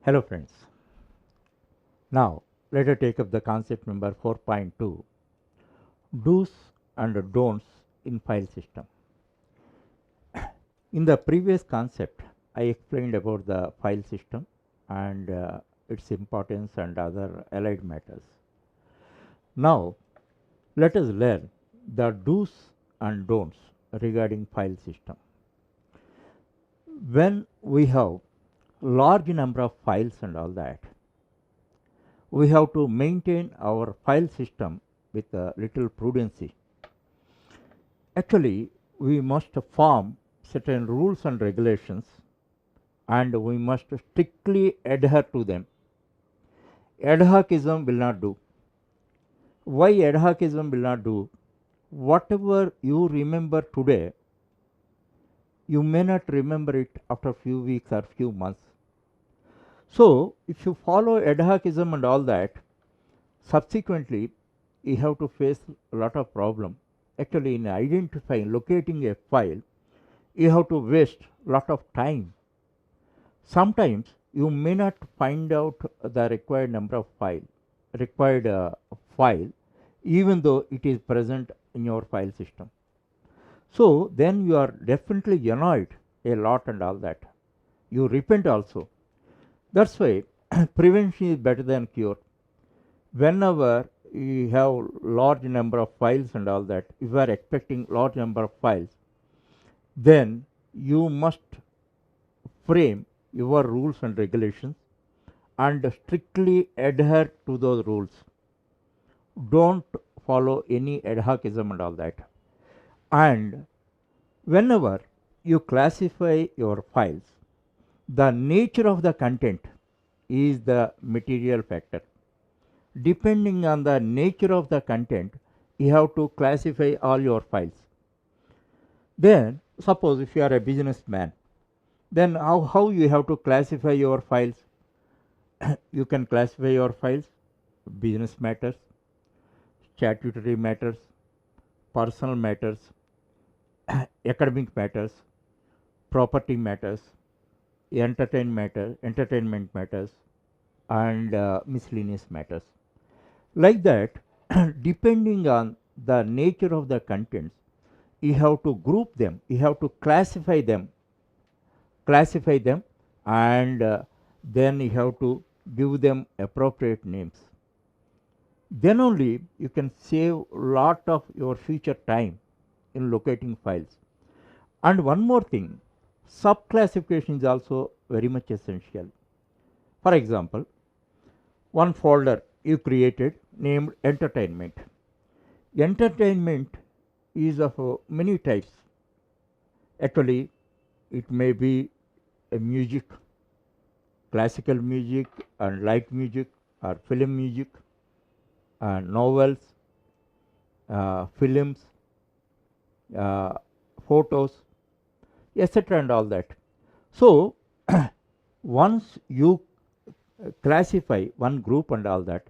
Hello friends. Now let us take up the concept number 4.2, do's and don'ts in file system. In the previous concept I explained about the file system and its importance and other allied matters. Now let us learn the do's and don'ts regarding file system. When we have large number of files and all that, we have to maintain our file system with a little prudency. Actually, we must form certain rules and regulations and we must strictly adhere to them. Ad hocism will not do. Why ad hocism will not do? Whatever you remember today, you may not remember it after few weeks or few months. So, if you follow ad hocism and all that, subsequently you have to face a lot of problem. Actually, in identifying, locating a file, you have to waste a lot of time. Sometimes you may not find out the required number of required file, even though it is present in your file system. So then you are definitely annoyed a lot and all that. You repent also. That's why prevention is better than cure. Whenever you have large number of files and all that, if you are expecting large number of files, then you must frame your rules and regulations and strictly adhere to those rules. Don't follow any ad hocism and all that. And whenever you classify your files, the nature of the content is the material factor. Depending on the nature of the content, you have to classify all your files. Then, suppose if you are a businessman, then how you have to classify your files? You can classify your files: business matters, statutory matters, personal matters, academic matters, property matters, entertainment matters, and miscellaneous matters. Like that, depending on the nature of the contents, you have to group them, you have to classify them, and then you have to give them appropriate names. Then only you can save lot of your future time in locating files. And one more thing, sub-classification is also very much essential. For example, one folder you created named entertainment. Entertainment is of many types. Actually, it may be a music, classical music and light music, or film music, novels, films, uh, photos, etc. and all that. So, once you classify one group and all that,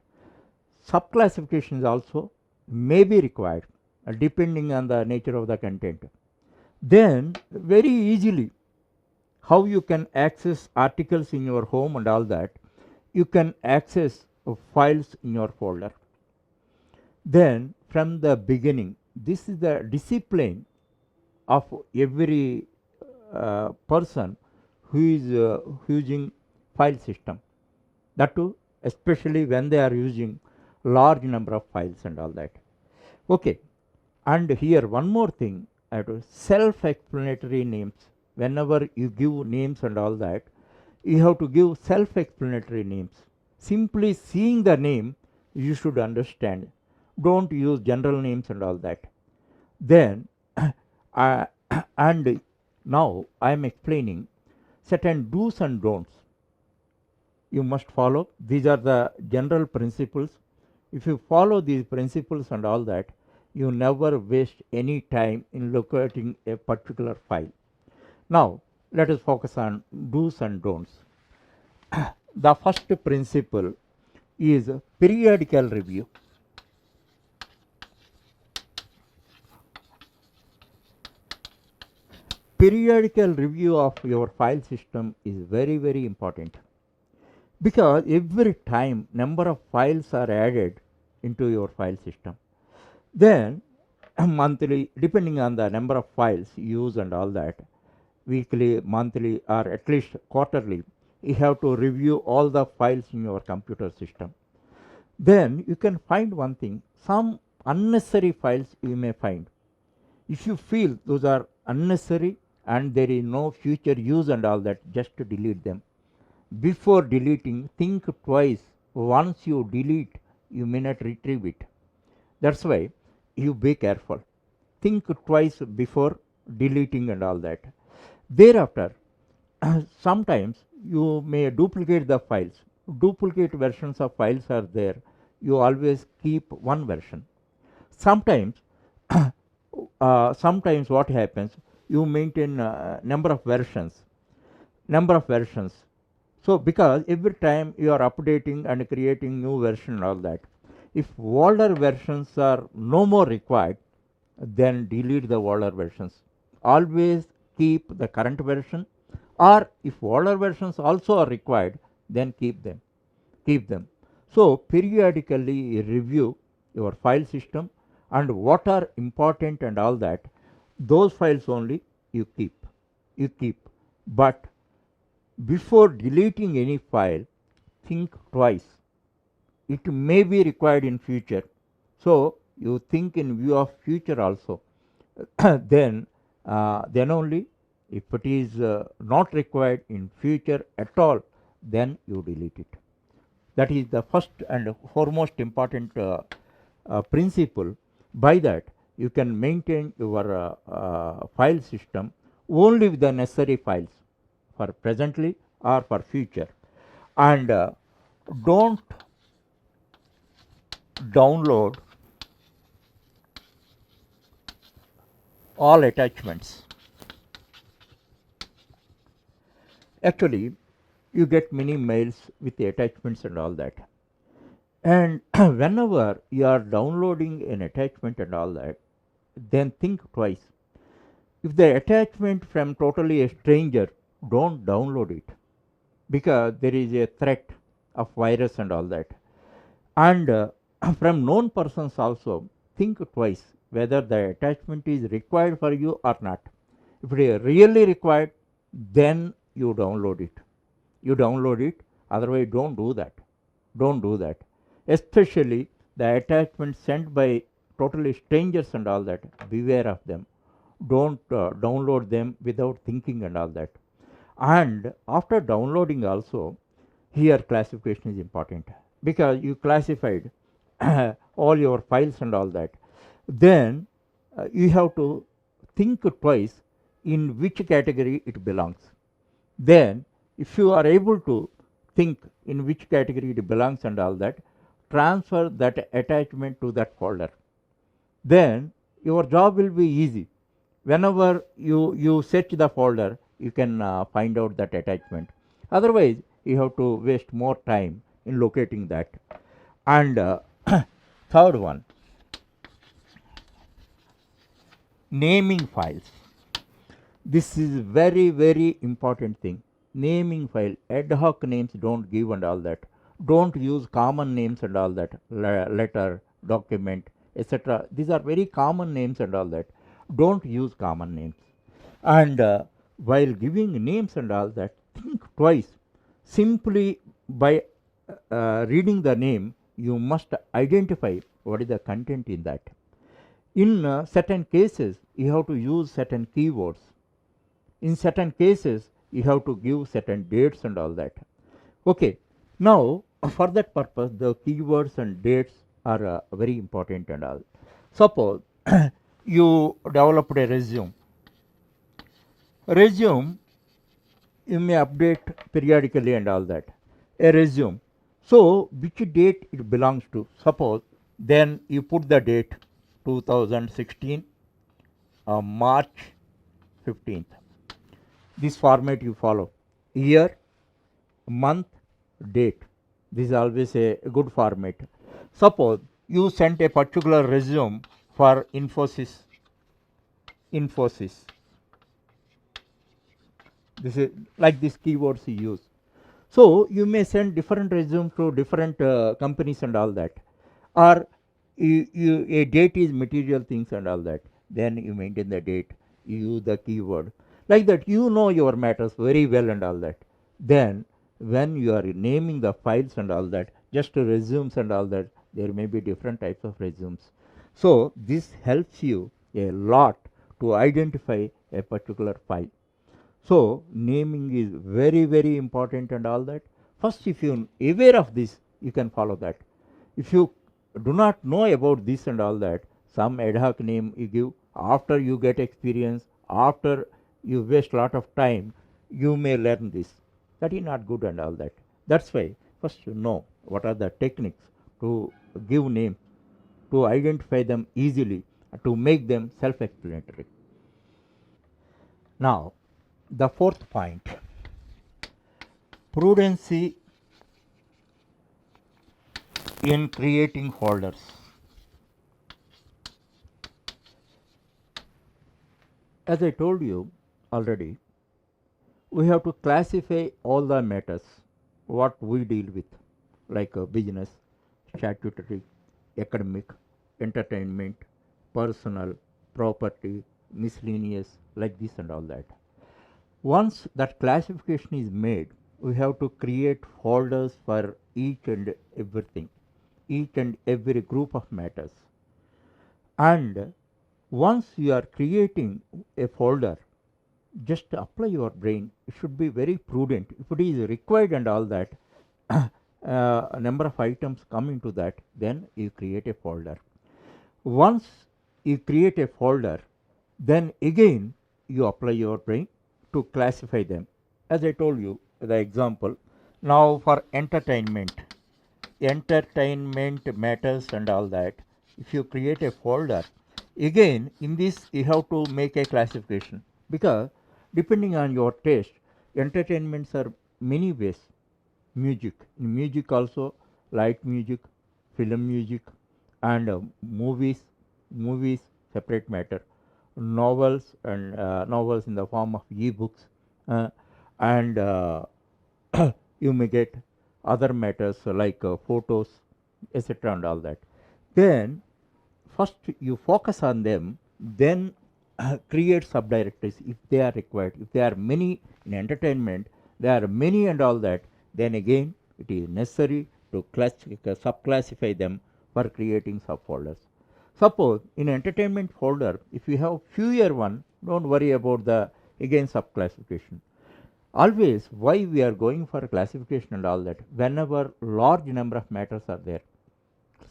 sub-classifications also may be required depending on the nature of the content. Then very easily, how you can access articles in your home and all that, you can access files in your folder. Then from the beginning, this is the discipline of every person who is using file system, that too especially when they are using large number of files and all that. Okay, and here one more thing, I have to self explanatory names. Whenever you give names and all that, you have to give self explanatory names. Simply seeing the name you should understand, don't use general names and all that. Then uh, and now I am explaining certain do's and don'ts you must follow. These are the general principles. If you follow these principles and all that, you never waste any time in locating a particular file. Now let us focus on do's and don'ts. The first principle is periodical review. Periodical review of your file system is very important. because every time number of files are added into your file system, then monthly, depending on the number of files you use and all that, weekly, monthly, or at least quarterly, you have to review all the files in your computer system. Then you can find one thing, some unnecessary files you may find. If you feel those are unnecessary and there is no future use and all that, just to delete them. Before deleting, think twice. Once you delete, you may not retrieve it. That's why you be careful. Think twice before deleting and all that. Thereafter, sometimes you may duplicate the files. Duplicate versions of files are there. You always keep one version. Sometimes, sometimes what happens? You maintain number of versions. Number of versions. So because every time you are updating and creating new version and all that, if older versions are no more required, then delete the older versions. Always keep the current version, or if older versions also are required, then keep them. Keep them. So periodically review your file system and what are important and all that. Those files only you keep. You keep. But before deleting any file, think twice. It may be required in future, so you think in view of future also. then then only, if it is not required in future at all, then you delete it. That is the first and foremost important principle. By that you can maintain your file system only with the necessary files for presently or for future, and don't download all attachments. Actually, you get many mails with the attachments and all that, and whenever you are downloading an attachment and all that, then think twice. If the attachment from totally a stranger, don't download it, because there is a threat of virus and all that. And from known persons also, think twice whether the attachment is required for you or not. If it is really required, then you download it. You download it, otherwise don't do that. Don't do that. Especially the attachments sent by totally strangers and all that, beware of them. Don't download them without thinking and all that. And after downloading also, here classification is important, because you classified all your files and all that. Then you have to think twice in which category it belongs. Then if you are able to think in which category it belongs and all that, transfer that attachment to that folder. Then your job will be easy. Whenever you search the folder, you can find out that attachment. Otherwise you have to waste more time in locating that. And third one, naming files. This is very important thing. Naming file, ad hoc names don't give and all that. Don't use common names and all that. Letter, document, etc. These are very common names and all that. Don't use common names. And while giving names and all that, think twice. Simply by reading the name, you must identify what is the content in that. In certain cases, you have to use certain keywords. In certain cases, you have to give certain dates and all that. Okay, now for that purpose, the keywords and dates are very important and all. Suppose you developed a resume. Resume you may update periodically and all that. A resume. So which date it belongs to? Suppose then you put the date 2016 March 15th. This format you follow: year, month, date. This is always a good format. Suppose you sent a particular resume for Infosys. This is like these keywords you use. So you may send different resumes to different companies and all that, or a date is material things and all that. Then you maintain the date, you use the keyword like that. You know your matters very well and all that. Then when you are naming the files and all that, just resumes and all that, there may be different types of resumes. So this helps you a lot to identify a particular file. So naming is very very important and all that. First, if you are aware of this, you can follow that. If you do not know about this and all that, some ad hoc name you give after you get experience, after you waste lot of time, you may learn this. That is not good and all that. That's why first you know what are the techniques to give name, to identify them easily, to make them self-explanatory. Now, the fourth point, prudency in creating folders. As I told you already, we have to classify all the matters what we deal with, like business, statutory, academic, entertainment, personal, property, miscellaneous, like this and all that. Once that classification is made, we have to create folders for each and everything, each and every group of matters. And once you are creating a folder, just apply your brain. It should be very prudent. If it is required and all that, a number of items come into that, then you create a folder. Once you create a folder, then again you apply your brain to classify them. As I told you, the example, now for entertainment matters and all that, if you create a folder, again in this you have to make a classification, because depending on your taste, entertainments are many ways. Music, in music also, light music, film music, and movies separate matter, novels and novels in the form of e-books, uh, and you may get other matters like photos, etc., and all that. Then first you focus on them, then create subdirectories if they are required. If there are many in entertainment, there are many and all that, then again it is necessary to subclassify them for creating subfolders. Suppose in entertainment folder, if you have fewer one, don't worry about the again subclassification. Always why we are going for classification and all that, whenever large number of matters are there,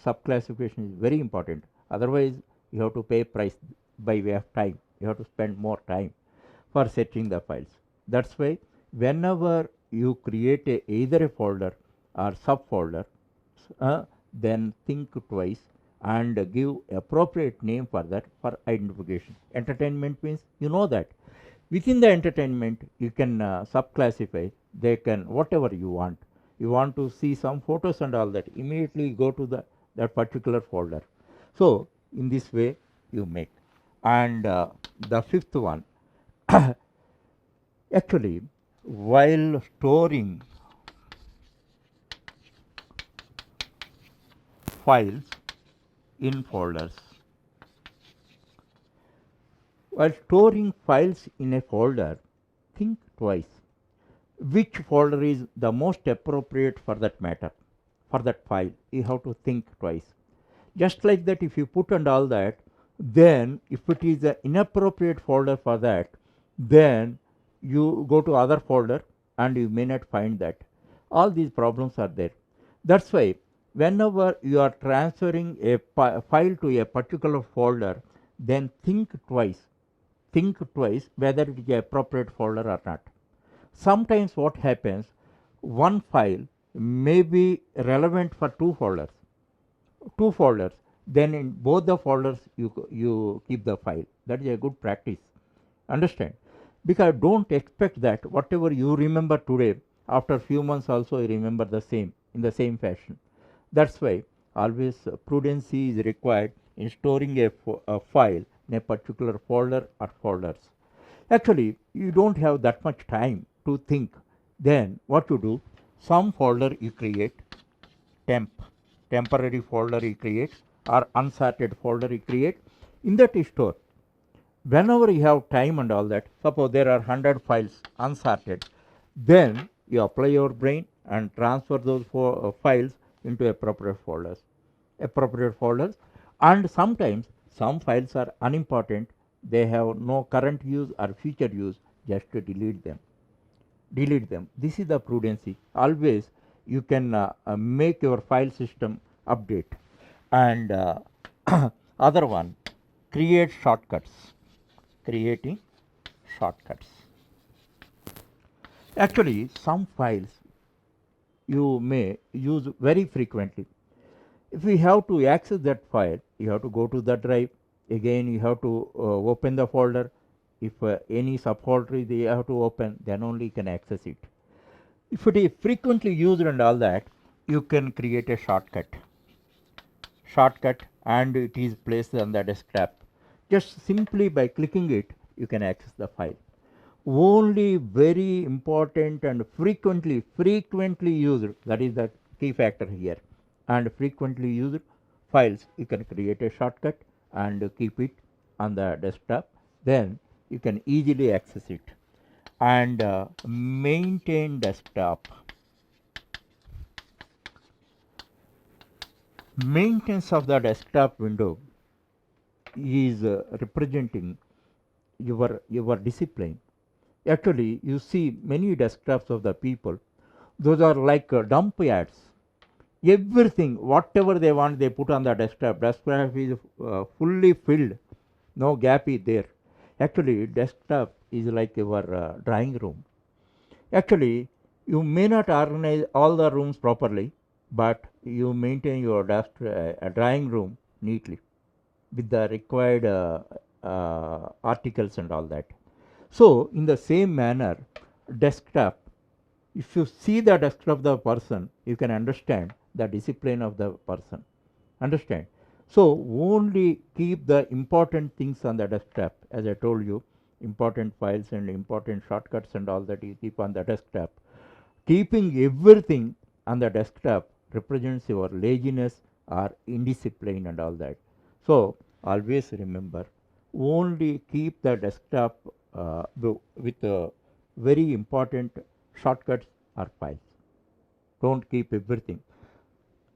subclassification is very important. Otherwise you have to pay price by way of time. You have to spend more time for searching the files. That's why whenever you create either a folder or subfolder, then think twice and give appropriate name for that for identification. Entertainment means you know that within the entertainment you can subclassify. They can whatever you want. You want to see some photos and all that, immediately go to that particular folder. So in this way you make. And the fifth one, actually while storing files in folders, while storing files in a folder, think twice which folder is the most appropriate for that matter, for that file. You have to think twice. Just like that, if you put and all that, then if it is an inappropriate folder for that, then you go to other folder and you may not find that. All these problems are there. That's why whenever you are transferring a file to a particular folder, then think twice. Think twice whether it is an appropriate folder or not. Sometimes what happens, one file may be relevant for two folders, then in both the folders you keep the file. That is a good practice, understand, because don't expect that whatever you remember today, after few months also you remember the same in the same fashion. That's why always prudency is required in storing a file in a particular folder or folders. Actually you don't have that much time to think. Then what to do, Some folder you create, temporary folder you create, or unsorted folder you create. In that you store. Whenever you have time and all that, suppose there are 100 files unsorted, then you apply your brain and transfer those files into appropriate folders. And sometimes some files are unimportant, they have no current use or future use, just to delete them. This is the prudency. Always you can make your file system update. And other one, create shortcuts. Creating shortcuts. Actually, some files you may use very frequently. If you have to access that file, you have to go to the drive. Again, you have to open the folder. If any subfolder they have to open, then only you can access it. If it is frequently used and all that, you can create a shortcut, and it is placed on the desktop. Just simply by clicking it, you can access the file. Only very important and frequently used, that is the key factor here, and frequently used files you can create a shortcut and keep it on the desktop, then you can easily access it. And maintain desktop. Maintenance of the desktop window is representing your discipline. Actually, you see many desktops of the people, those are like dump yards. Everything, whatever they want, they put on the desktop. Desktop is fully filled, no gap is there. Actually, desktop is like your drawing room. Actually, you may not organize all the rooms properly, but you maintain your drawing room neatly with the required articles and all that. So, in the same manner, desktop, if you see the desktop of the person, you can understand the discipline of the person. Understand? So, only keep the important things on the desktop. As I told you, important files and important shortcuts and all that you keep on the desktop. Keeping everything on the desktop represents your laziness or indiscipline and all that. So, always remember, only keep the desktop with very important shortcuts or files. Don't keep everything.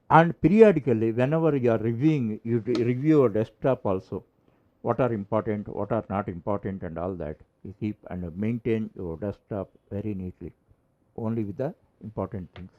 And periodically, whenever you are reviewing, you review your desktop also. What are important, what are not important, and all that. You keep and maintain your desktop very neatly, only with the important things.